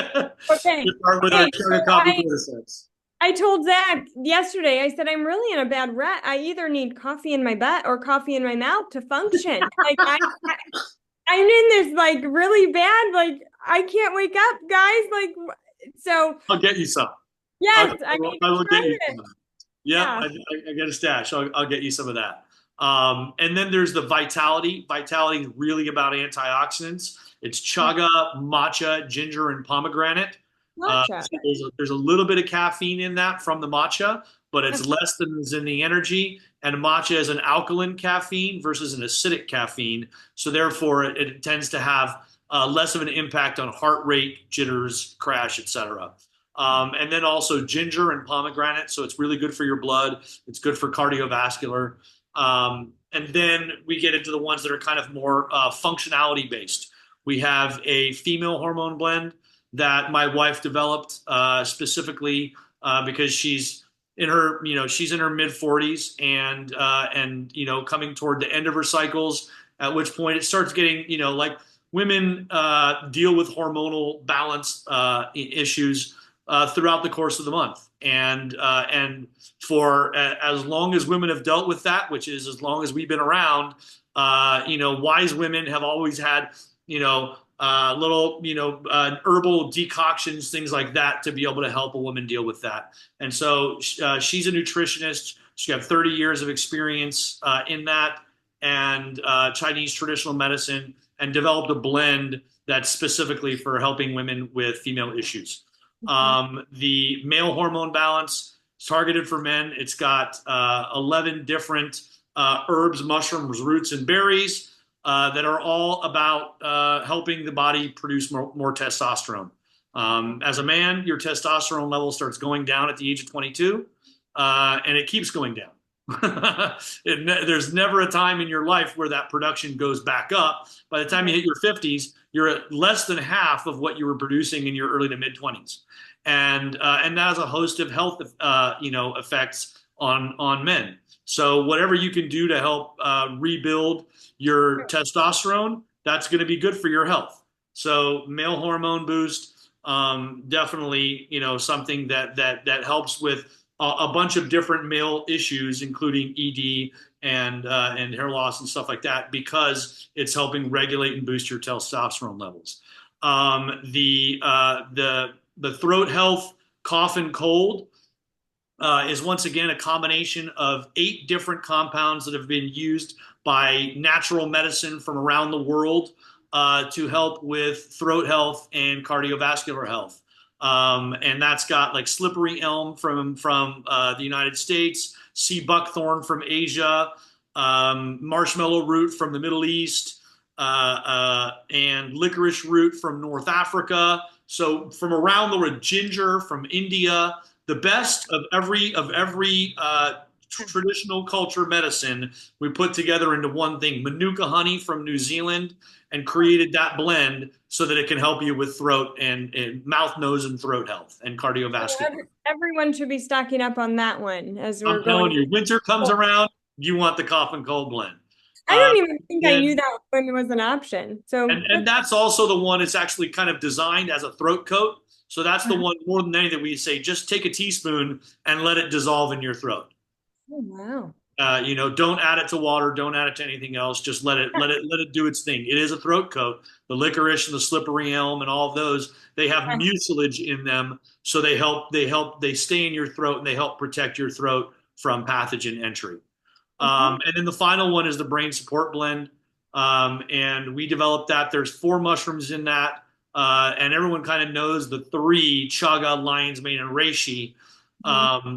Okay. with our Hey, chaga so coffee cordyceps. I told Zach yesterday, I said, I'm really in a bad rut. I either need coffee in my butt or coffee in my mouth to function. I'm in this like really bad, like I can't wake up, guys. So I'll get you some. Yes, I need I to will get try you it. some of that. Yep, Yeah. I get a stash. I'll get you some of that. And then there's the Vitality. Vitality is really about antioxidants. It's chaga, matcha, ginger, and pomegranate. Matcha. So there's a little bit of caffeine in that from the matcha, but it's less than is in the energy. And matcha is an alkaline caffeine versus an acidic caffeine. So therefore, it tends to have less of an impact on heart rate, jitters, crash, etc. And then also ginger and pomegranate. So it's really good for your blood. It's good for cardiovascular. And then we get into the ones that are kind of more functionality based. We have a female hormone blend that my wife developed specifically because she's in her mid 40s and coming toward the end of her cycles. At which point it starts getting like women deal with hormonal balance issues throughout the course of the month. And for as long as women have dealt with that, which is as long as we've been around, wise women have always had, little, herbal decoctions, things like that to be able to help a woman deal with that. And so she's a nutritionist. She got 30 years of experience in that and Chinese traditional medicine and developed a blend that's specifically for helping women with female issues. The male hormone balance is targeted for men. It's got 11 different herbs, mushrooms, roots, and berries that are all about helping the body produce more testosterone. As a man, your testosterone level starts going down at the age of 22, and it keeps going down. There's never a time in your life where that production goes back up. By the time you hit your 50s, you're at less than half of what you were producing in your early to mid 20s, and that has a host of health effects on men. So whatever you can do to help rebuild your testosterone, that's going to be good for your health. So male hormone boost, definitely something that helps with a bunch of different male issues, including ED and hair loss and stuff like that, because it's helping regulate and boost your testosterone levels. The throat health, cough and cold is once again a combination of 8 different compounds that have been used by natural medicine from around the world to help with throat health and cardiovascular health. And that's got like slippery elm from the United States, sea buckthorn from Asia, marshmallow root from the Middle East, and licorice root from North Africa. So from around the world, ginger from India, the best of every traditional culture medicine we put together into one thing. Manuka honey from New Zealand, and created that blend so that it can help you with throat and mouth, nose, and throat health and cardiovascular. Everyone should be stocking up on that one as I'm we're telling going. you, winter comes around, you want the cough and cold blend. I Uh, don't even think I knew then that one was an option. So and that's also the one that's actually kind of designed as a throat coat. So that's the one more than anything we say, just take a teaspoon and let it dissolve in your throat. oh, wow. Don't add it to water, don't add it to anything else. Just let it do its thing. It is a throat coat. The licorice and the slippery elm and all of those, they have mucilage in them, so they stay in your throat and they help protect your throat from pathogen entry. Okay. And then the final one is the brain support blend. And we developed that. There's 4 mushrooms in that. And everyone kind of knows the 3 chaga, lion's mane, and reishi,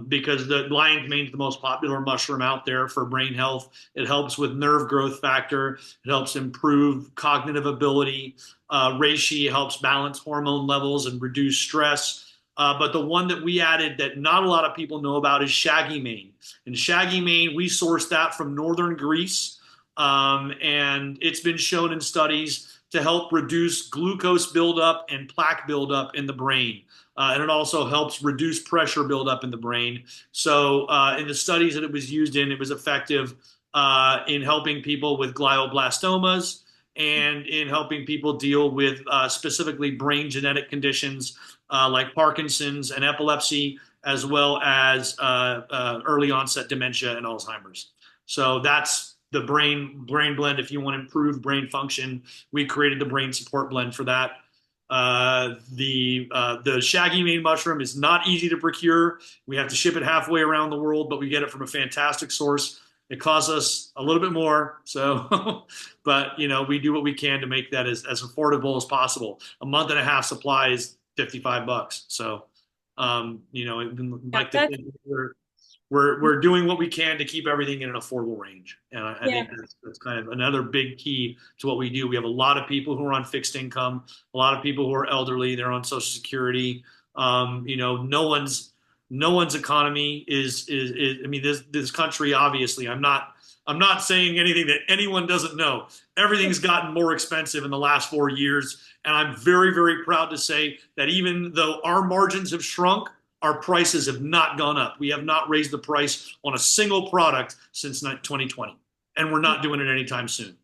because the lion's mane is the most popular mushroom out there for brain health. It helps with nerve growth factor. It helps improve cognitive ability. Reishi helps balance hormone levels and reduce stress. But the one that we added that not a lot of people know about is shaggy mane. And shaggy mane, we sourced that from northern Greece. And it's been shown in studies to help reduce glucose buildup and plaque buildup in the brain. And it also helps reduce pressure buildup in the brain. So in the studies that it was used in, it was effective in helping people with glioblastomas and in helping people deal with specifically brain genetic conditions like Parkinson's and epilepsy, as well as early onset dementia and Alzheimer's. So that's the brain blend. If you want improved brain function, we created the brain support blend for that. The shaggy mane mushroom is not easy to procure. We have to ship it halfway around the world, but we get it from a fantastic source. It costs us a little bit more, so but we do what we can to make that as affordable as possible. A month and a half supply is $55. So Yeah, like to that's think we're doing what we can to keep everything in an affordable range. And I yeah. think that's kind of another big key to what we do. We have a lot of people who are on fixed income, a lot of people who are elderly, they're on Social Security. No one's economy is I mean, this country, obviously, I'm not saying anything that anyone doesn't know. Everything's gotten more expensive in the last 4 years. And I'm very, very proud to say that even though our margins have shrunk, our prices have not gone up. We have not raised the price on a single product since 2020, and we're not doing it anytime soon.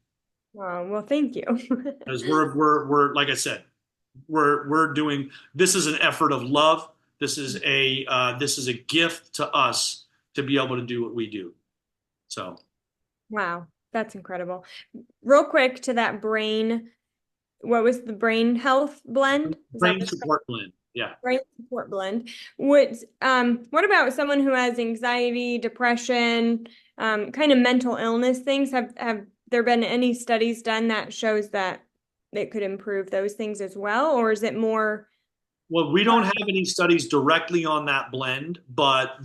Well, thank you. Because we're like I said, we're doing this is an effort of love. This is a gift to us to be able to do what we do. So Wow, that's incredible. Real quick to that brain, what was the brain health blend? Is that brain what it's called? support blend, yeah. Brain support blend. What about someone who has anxiety, depression, kind of mental illness things? Have there been any studies done that shows that it could improve those things as well, or is it more? Well, we don't have any studies directly on that blend, but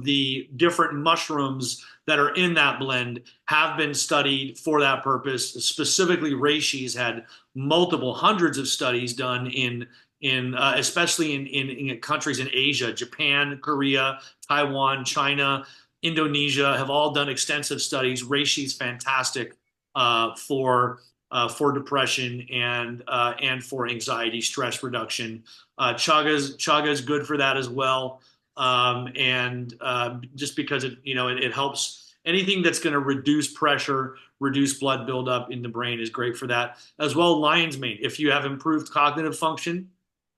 the different mushrooms that are in that blend have been studied for that purpose. Specifically, Reishi's had multiple hundreds of studies done in especially in countries in Asia, Japan, Korea, Taiwan, China, Indonesia have all done extensive studies. Reishi's fantastic for depression and for anxiety, stress reduction. Chaga's good for that as well, and just because it helps anything that's going to reduce pressure, reduce blood buildup in the brain is great for that as well. Lion's mane, if you have improved cognitive function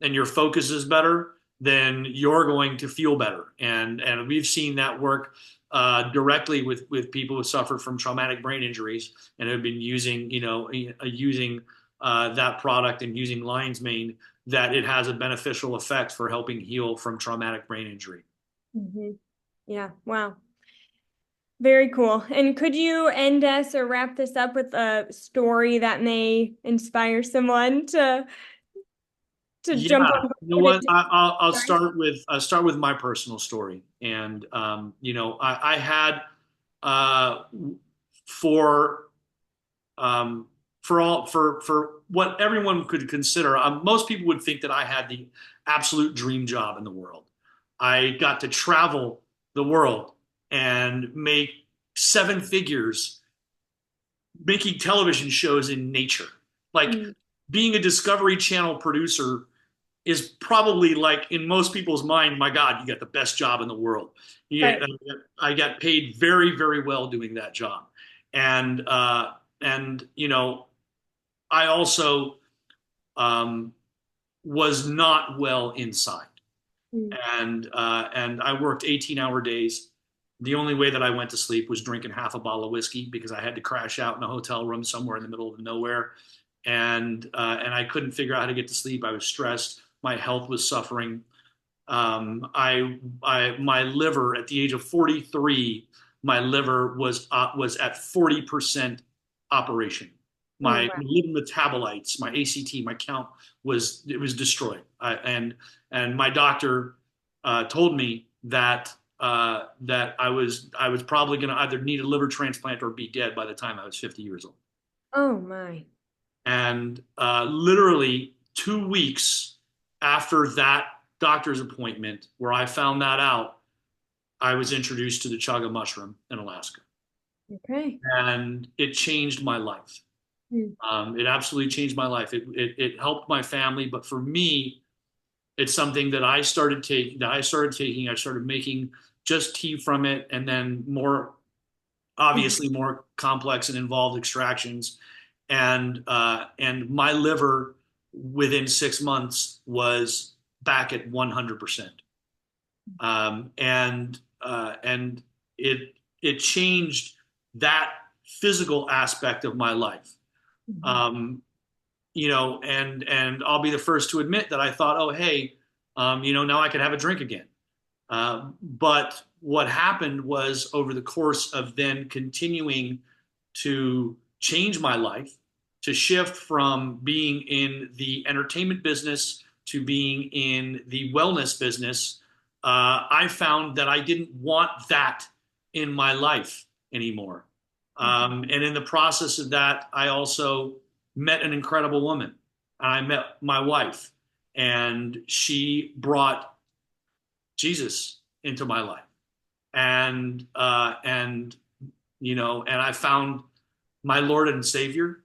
and your focus is better, then you're going to feel better, and we've seen that work directly with people who suffer from traumatic brain injuries and have been using that product and using lion's mane, that it has a beneficial effect for helping heal from traumatic brain injury. Mhm. Yeah, wow. Very cool. And could you end us or wrap this up with a story that may inspire someone to Yeah, jump on you know board what? and I'll take start with my personal story, and I had uh, for for what everyone could consider. Most people would think that I had the absolute dream job in the world. I got to travel the world and make seven figures making television shows in nature. Like Mm, being a Discovery Channel producer is probably like in most people's mind, my God, you got the best job in the world. Yeah, right. I got paid very, very well doing that job, and I also um, was not well inside, Mm, and I worked 18-hour days. The only way that I went to sleep was drinking half a bottle of whiskey because I had to crash out in a hotel room somewhere in the middle of nowhere, and I couldn't figure out how to get to sleep. I was stressed. My health was suffering. My liver at the age of 43, my liver was at 40% operation. oh, My wow. liver metabolites, my ACT, my count was destroyed. And my doctor told me that I was probably going to either need a liver transplant or be dead by the time I was 50 years old. Oh my. And literally 2 weeks after that doctor's appointment, where I found that out, I was introduced to the chaga mushroom in Alaska. Okay. And it changed my life. Mm, It absolutely changed my life. It helped my family, but for me, it's something that I started taking. I started making just tea from it, and then more mhm. obviously more complex and involved extractions. And my liver within 6 months was back at 100%. And it changed that physical aspect of my life. Mhm. Um, and I'll be the first to admit that I thought, oh, hey, now I could have a drink again. But what happened was over the course of then continuing to change my life, to shift from being in the entertainment business to being in the wellness business, I found that I didn't want that in my life anymore. And in the process of that, I also met an incredible woman. I met my wife, and she brought Jesus into my life, and I found my Lord and Savior.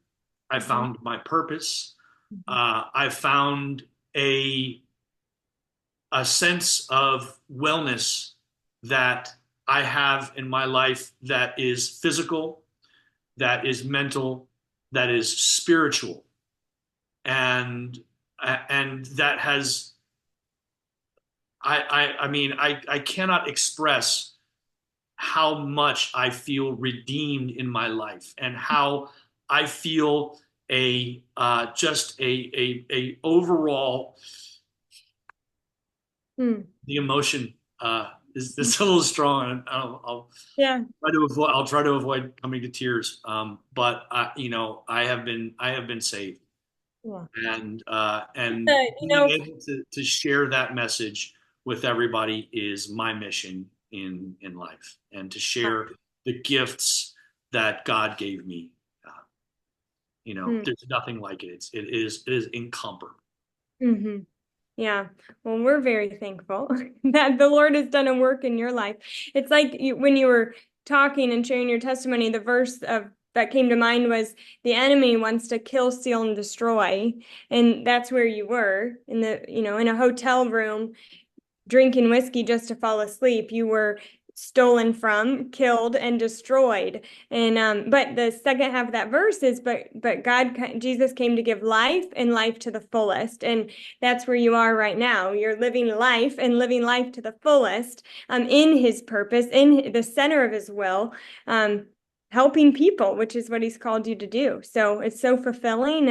I Mhm. found my purpose. Mhm. I found a a sense of wellness that I have in my life that is physical, that is mental, that is spiritual, and that has I cannot express how much I feel redeemed in my life and how I feel a just a overall Mm. the emotion is this a little strong. I'll Yeah. try to avoid coming to tears. But I have been saved, Yeah. and You being know, able to share that message with everybody is my mission in life, and to share the gifts that God gave me. Uh, mm. there's nothing like it. It is incomparable. Hmm. Yeah. Well, we're very thankful that the Lord has done a work in your life. It's like when you were talking and sharing your testimony, the verse of that came to mind was the enemy wants to kill, steal, and destroy. And that's where you were in in a hotel room drinking whiskey just to fall asleep. You were stolen from, killed, and destroyed. And but the second half of that verse is, but Jesus came to give life and life to the fullest. And that's where you are right now. You're living life and living life to the fullest, in His purpose, in the center of His will. Helping people, which is what He's called you to do. So it's so fulfilling,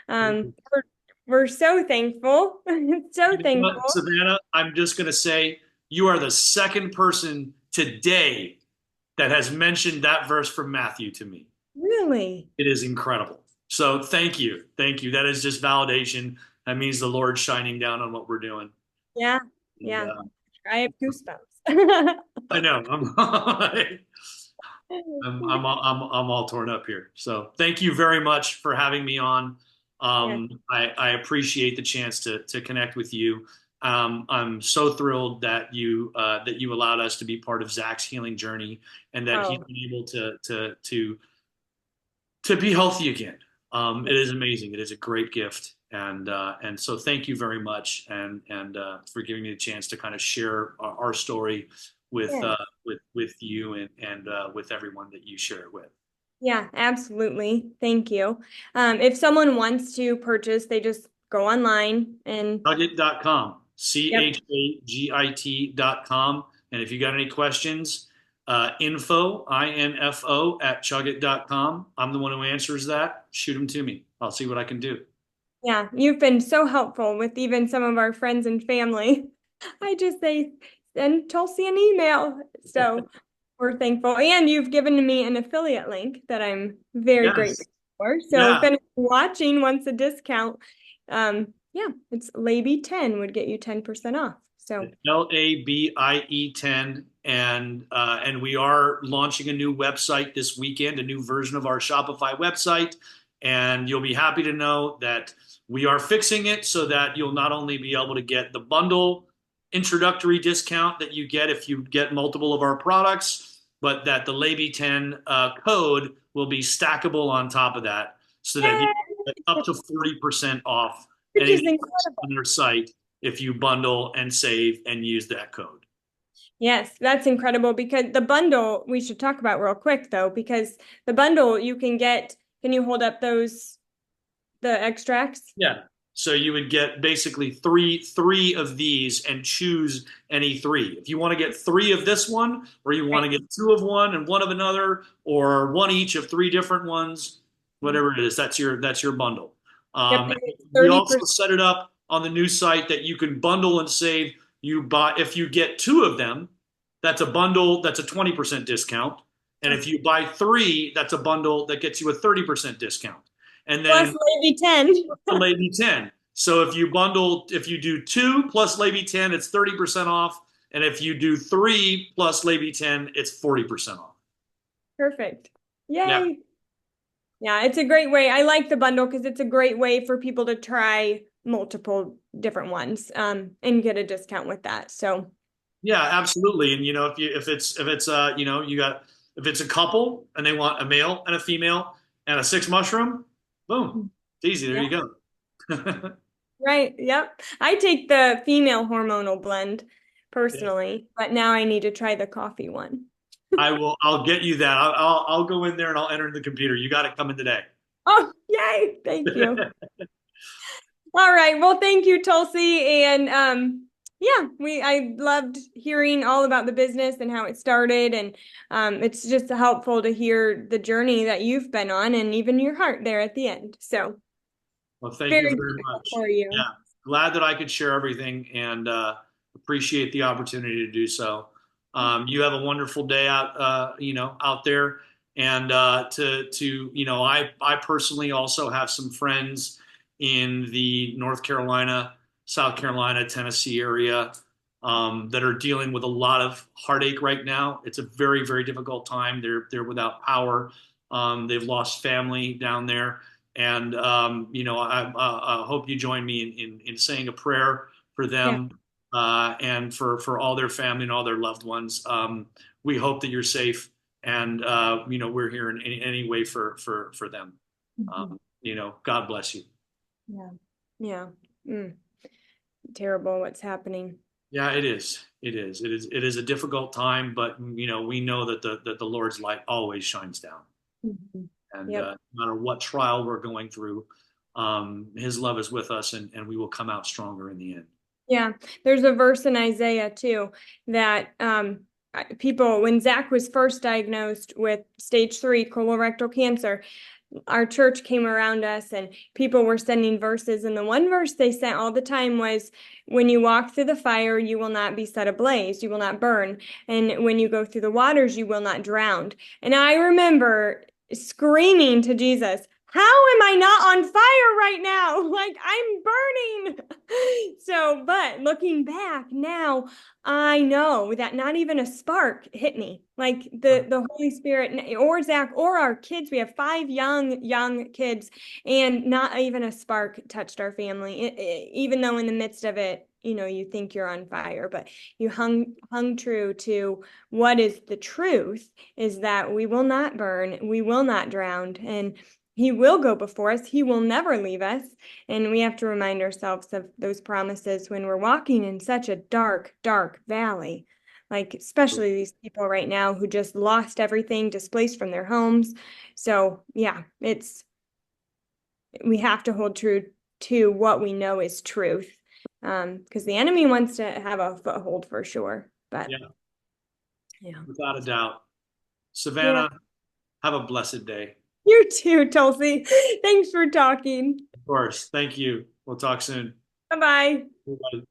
and we're so thankful. So You know thankful. what, Savannah? I'm just going to say you are the second person today that has mentioned that verse from Matthew to me. Really? It is incredible. So thank you. Thank you. That is just validation. That means the Lord shining down on what we're doing. Yeah. And Yeah. I have goosebumps. I know I'm all torn up here. So thank you very much for having me on. Yeah. I appreciate the chance to connect with you. I'm so thrilled that you allowed us to be part of Zach's healing journey, and that he's Oh, been able to be healthy again. It is amazing. It is a great gift, and so thank you very much, and for giving me the chance to kind of share our story with yeah. uh, with you and with everyone that you share it with. Yeah, absolutely. Thank you. If someone wants to purchase, they just go online and Chagit.com, yep. Chagit.com. And if you got any questions, info at chugit.com. I'm the one who answers that. Shoot them to me. I'll see what I can do. Yeah, you've been so helpful with even some of our friends and family. I just say send Tulsi an email. So we're thankful. And you've given me an affiliate link that I'm very grateful Yes. for. So if Yeah. anyone's watching wants a discount, yeah, it's Labie 10 would get you 10% off. So LABIE 10, and we are launching a new website this weekend, a new version of our Shopify website, and you'll be happy to know that we are fixing it so that you'll not only be able to get the bundle introductory discount that you get if you get multiple of our products, but that the Labie 10 code will be stackable on top of that, so that you yay, get up to 40% off which is anything incredible. on their site if you bundle and save and use that code. Yes, that's incredible because the bundle we should talk about real quick though, because the bundle you can get, can you hold up the extracts? Yeah. So you would get basically three of these and choose any three. If you want to get three of this one, or you want Right. to get two of one and one of another, or one each of three different ones, whatever it is, that's your bundle. Yep, Um, and it's we also 30%. set it up on the new site that you can bundle and save. You buy if you get two of them, that's a bundle that's a 20% discount. And if you buy three, that's a bundle that gets you a 30% discount. And Plus then maybe 10. the Lady 10. So if you do two plus Lady 10, it's 30% off. And if you do three plus Lady 10, it's 40% off. Perfect. Yeah. Yay. Yeah, it's a great way. I like the bundle because it's a great way for people to try multiple different ones and get a discount with that. So, Yeah, absolutely. And if it's you got if it's a couple and they want a male and a female and a six mushroom, boom. It's easy. There yeah, you go. right. Yep. I take the female hormonal blend personally, but now I need to try the coffee one. I'll get you that. I'll go in there and I'll enter in the computer. You got it coming today. Oh, yay. Thank you. All right. Well, thank you, Tulsi. And yeah, I loved hearing all about the business and how it started. And it's just helpful to hear the journey that you've been on and even your heart there at the end. So Well, thank very you very grateful much. for you. Yeah, glad that I could share everything and appreciate the opportunity to do so. You have a wonderful day out, out there. And I personally also have some friends in the North Carolina, South Carolina, Tennessee area that are dealing with a lot of heartache right now. It's a very, very difficult time. They're without power. They've lost family down there. And I hope you join me in saying a prayer for Yeah. them and for all their family and all their loved ones. We hope that you're safe, and we're here in any way for them. Mhm. God bless you. Yeah. Yeah. Mm, terrible what's happening. Yeah, it is. It is. It is a difficult time, but we know that the Lord's light always shines down, Mhm. and Yep. no matter what trial we're going through, His love is with us, and we will come out stronger in the end. Yeah, there's a verse in Isaiah too that people, when Zach was first diagnosed with stage 3 colorectal cancer, our church came around us and people were sending verses. And the one verse they sent all the time was, when you walk through the fire, you will not be set ablaze, you will not burn. And when you go through the waters, you will not drown. And I remember screaming to Jesus, how am I not on fire right now? Like I'm burning. So, but looking back now, I know that not even a spark hit me. Like the Holy Spirit or Zach or our kids, we have 5 young kids, and not even a spark touched our family. Even though in the midst of it, you think you're on fire, but you hung true to what is the truth, is that we will not burn, we will not drown, and he will go before us. He will never leave us. And we have to remind ourselves of those promises when we're walking in such a dark, dark valley. Like, especially these people right now who just lost everything, displaced from their homes. So, yeah, we have to hold true to what we know is truth. Because the enemy wants to have a foothold for sure. But Yeah, yeah. without a doubt. Yeah. Savannah, have a blessed day. You too, Tulsi. Thanks for talking. Of course. Thank you. We'll talk soon. Bye-bye. Bye.